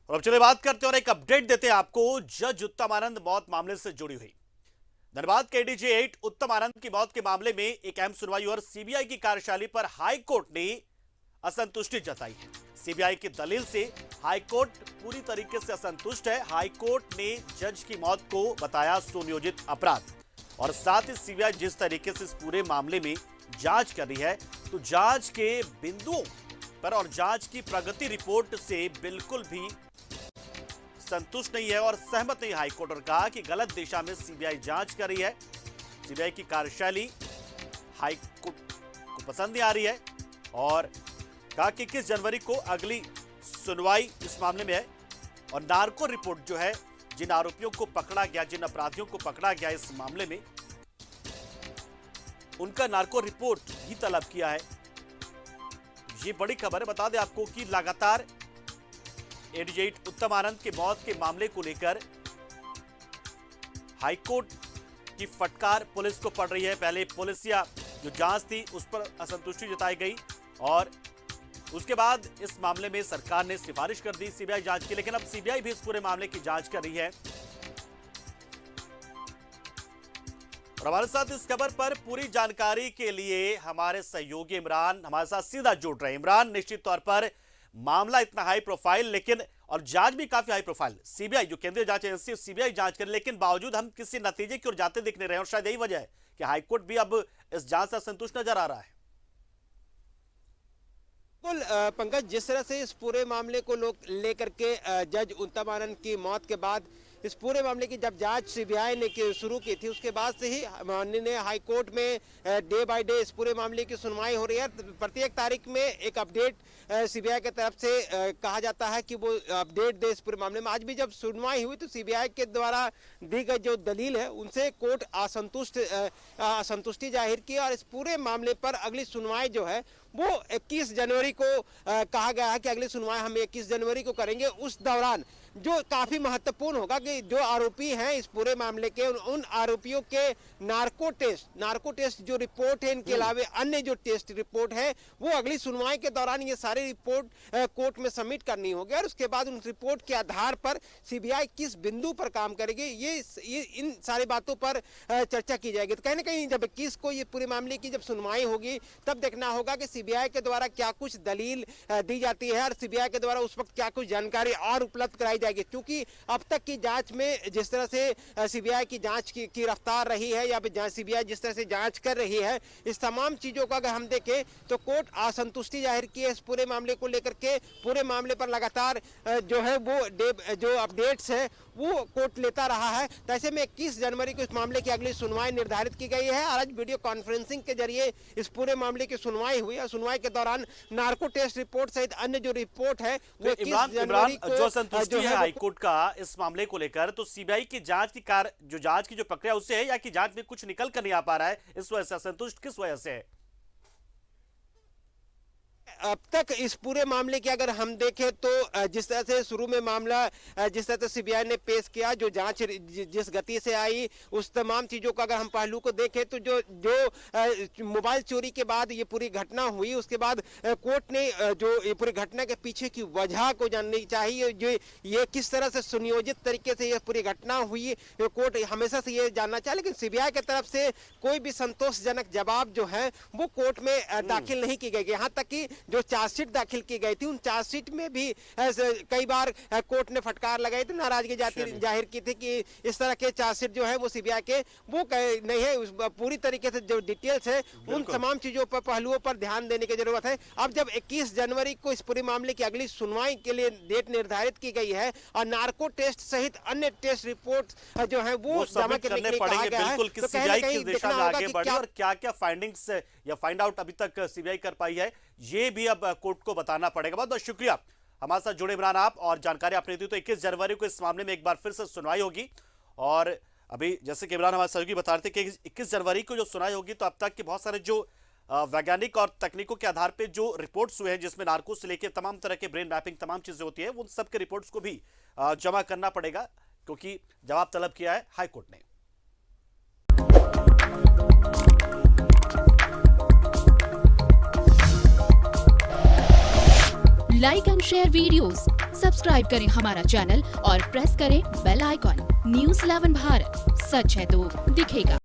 और अब चलिए बात करते हैं और एक अपडेट देते हैं आपको जज उत्तम आनंद मौत मामले से जुड़ी हुई। धनबाद के एडीजे 8 उत्तम आनंद की मौत के मामले में एक अहम सुनवाई और सीबीआई की कार्यशैली पर हाईकोर्ट ने असंतुष्टि जताई है। सीबीआई की दलील से हाईकोर्ट पूरी तरीके से असंतुष्ट है। हाईकोर्ट ने जज की मौत को बताया सुनियोजित अपराध और साथ ही सीबीआई जिस तरीके से इस पूरे मामले में जांच कर रही है तो जांच के बिंदुओं पर और जांच की प्रगति रिपोर्ट से बिल्कुल भी संतुष्ट नहीं है और सहमत नहीं। हाईकोर्ट ने कहा कि गलत दिशा में सीबीआई जांच कर रही है। सीबीआई की कार्यशैली हाईकोर्ट को पसंद नहीं आ रही है और कहा कि 21 जनवरी को अगली सुनवाई इस मामले में है और नार्को रिपोर्ट जो है, जिन आरोपियों को पकड़ा गया, जिन अपराधियों को पकड़ा गया इस मामले में, उनका नार्को रिपोर्ट भी तलब किया है। ये बड़ी खबर है। बता दें आपको कि लगातार एडीजे 8 उत्तम आनंद के मौत के मामले को लेकर हाईकोर्ट की फटकार पुलिस को पड़ रही है। पहले पुलिसिया जो जांच थी उस पर असंतुष्टि जताई गई और उसके बाद इस मामले में सरकार ने सिफारिश कर दी सीबीआई जांच की, लेकिन अब सीबीआई भी इस पूरे मामले की जांच कर रही है। और हमारे साथ इस खबर पर पूरी जानकारी के लिए हमारे सहयोगी इमरान हमारे साथ सीधा जुड़ रहे हैं। इमरान, निश्चित तौर पर मामला इतना हाई प्रोफाइल लेकिन और जांच भी काफी हाई प्रोफाइल, सीबीआई जो केंद्रीय जांच एजेंसी सीबीआई जांच करे, लेकिन बावजूद हम किसी नतीजे की ओर जाते दिख नहीं रहे और शायद यही वजह है कि हाईकोर्ट भी अब इस जांच से संतुष्ट नजर आ रहा है। बिल्कुल पंकज, जिस तरह से इस पूरे मामले को लोग लेकर के जज उत्तम आनंद की मौत के बाद इस पूरे मामले की जब जांच सीबीआई ने शुरू की थी, उसके बाद से ही माननीय हाईकोर्ट में डे बाय डे इस पूरे मामले की सुनवाई हो रही है। प्रत्येक तारीख में एक अपडेट सीबीआई की तरफ से कहा जाता है कि वो अपडेट दे इस पूरे मामले में। आज भी जब सुनवाई हुई तो सीबीआई के द्वारा दी गई जो दलील है उनसे कोर्ट असंतुष्टि जाहिर की और इस पूरे मामले पर अगली सुनवाई जो है वो 21 जनवरी को कहा गया है कि अगली सुनवाई हम 21 जनवरी को करेंगे। उस दौरान जो काफी महत्वपूर्ण होगा कि जो आरोपी हैं इस पूरे मामले के उन आरोपियों के नार्को टेस्ट जो रिपोर्ट है, इनके अलावे अन्य जो टेस्ट रिपोर्ट है वो अगली सुनवाई के दौरान ये सारी रिपोर्ट कोर्ट में सबमिट करनी होगी और उसके बाद उन रिपोर्ट के आधार पर सीबीआई किस बिंदु पर काम करेगी ये इन सारी बातों पर चर्चा की जाएगी। तो कहीं ना कहीं जब 21 को ये पूरे मामले की जब सुनवाई होगी तब देखना होगा कि सीबीआई के द्वारा क्या कुछ दलील दी जाती है और सीबीआई के द्वारा उस वक्त क्या कुछ जानकारी और उपलब्ध कराई जाएगी। क्योंकि अब तक की जांच में जिस तरह से सीबीआई की जांच की रफ्तार रही है या फिर सीबीआई जिस तरह से जांच कर रही है, इस तमाम चीजों का अगर हम देखें तो कोर्ट असंतुष्टि जाहिर की है इस पूरे मामले को लेकर के। पूरे मामले पर लगातार जो है वो जो अपडेट्स है वो कोर्ट लेता रहा है। तो ऐसे में 21 जनवरी को इस मामले की अगली सुनवाई निर्धारित की गई है और आज वीडियो कॉन्फ्रेंसिंग के जरिए इस पूरे मामले की सुनवाई हुई और सुनवाई के दौरान नार्को टेस्ट रिपोर्ट सहित अन्य जो रिपोर्ट है वो 21 जनवरी को जो संतुष्टि है हाईकोर्ट का इस मामले को लेकर, तो सीबीआई की जांच की जांच की जो प्रक्रिया उससे है या कि जांच में कुछ निकल कर नहीं आ पा रहा है, इस वजह से असंतुष्ट किस वजह से है? अब तक इस पूरे मामले की अगर हम देखें तो जिस तरह से शुरू में मामला जिस तरह से सीबीआई ने पेश किया, जो जांच जिस गति से आई, उस तमाम चीजों का अगर हम पहलू को देखें तो जो मोबाइल चोरी के बाद ये पूरी घटना हुई, उसके बाद कोर्ट ने जो ये पूरी घटना के पीछे की वजह को जाननी चाहिए, जो ये किस तरह से सुनियोजित तरीके से ये पूरी घटना हुई, कोर्ट हमेशा से ये जानना चाहिए। लेकिन सीबीआई की तरफ से कोई भी संतोषजनक जवाब जो है वो कोर्ट में दाखिल नहीं की गई। यहाँ तक कि जो चार्जशीट दाखिल की गई थी उन चार्जशीट में भी कई बार कोर्ट ने फटकार लगाई थी, नाराजगी जाहिर की थी कि इस तरह के चार्जशीट जो है वो सीबीआई के वो नहीं है। पूरी तरीके से जो डिटेल्स है उन तमाम चीजों पर पहलुओं पर ध्यान देने की जरूरत है। अब जब 21 जनवरी को इस पूरे मामले की अगली सुनवाई के लिए डेट निर्धारित की गई है और नार्को टेस्ट सहित अन्य टेस्ट रिपोर्ट जो है वो जमा करने के लिए कहा गया है, तो कहीं ना कहीं देखना होगा कि क्या फाइंडिंग्स या फाइंड आउट अभी तक सीबीआई कर पाई है, ये भी अब कोर्ट को बताना पड़ेगा। बहुत बहुत शुक्रिया हमारे साथ जुड़े इमरान आप, और जानकारी आपने दी। तो 21 जनवरी को इस मामले में एक बार फिर से सुनवाई होगी और अभी जैसे कि इमरान हमारे सहयोगी बता रहे थे कि 21 जनवरी को जो सुनवाई होगी तो अब तक के बहुत सारे जो वैज्ञानिक और तकनीकों के आधार पे जो रिपोर्ट्स हुए हैं, जिसमें नार्को से लेकर तमाम तरह के ब्रेन मैपिंग तमाम चीजें होती है, उन सब के रिपोर्ट्स को भी जमा करना पड़ेगा क्योंकि जवाब तलब किया है हाईकोर्ट ने। Like and share videos, subscribe करें हमारा चैनल और प्रेस करें बेल आइकॉन। न्यूज़ 11 भारत, सच है तो दिखेगा।